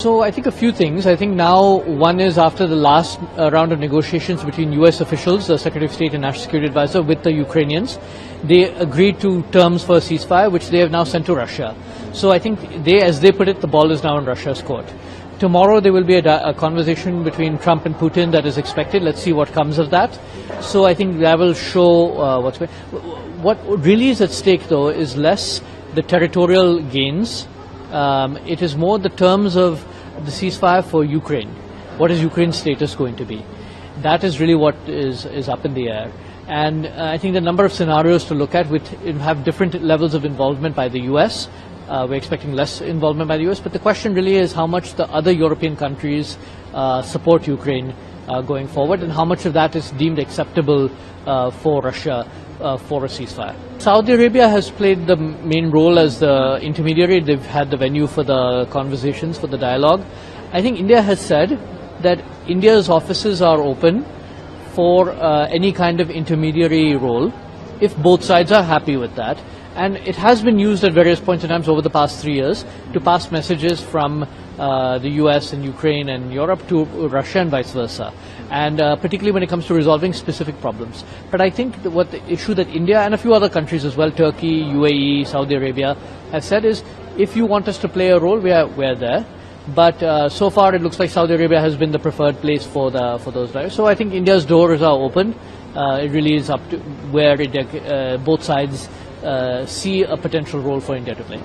So I think a few things. I think now one is after the last round of negotiations between US officials, the Secretary of State and National Security Advisor, with the Ukrainians, they agreed to terms for a ceasefire, which they have now sent to Russia. So I think as they put it, the ball is now in Russia's court. Tomorrow there will be a conversation between Trump and Putin that is expected. Let's see what comes of that. So I think that will show what's going. What really is at stake, though, is less the territorial gains. It is more the terms of the ceasefire for Ukraine. What is Ukraine's status going to be? That is really what is up in the air. And I think the number of scenarios to look at have different levels of involvement by the US. We're expecting less involvement by the US, but the question really is how much the other European countries support Ukraine going forward, and how much of that is deemed acceptable for Russia for a ceasefire. Saudi Arabia has played the main role as the intermediary. They've had the venue for the conversations, for the dialogue. I think India has said that India's offices are open for any kind of intermediary role if both sides are happy with that. And it has been used at various points in time over the past 3 years to pass messages from the US and Ukraine and Europe to Russia and vice versa. And particularly when it comes to resolving specific problems. But I think what the issue that India and a few other countries as well, Turkey, UAE, Saudi Arabia, have said is, if you want us to play a role, we're there. But so far it looks like Saudi Arabia has been the preferred place for those guys. So I think India's doors are open. It really is up to where both sides see a potential role for India to play.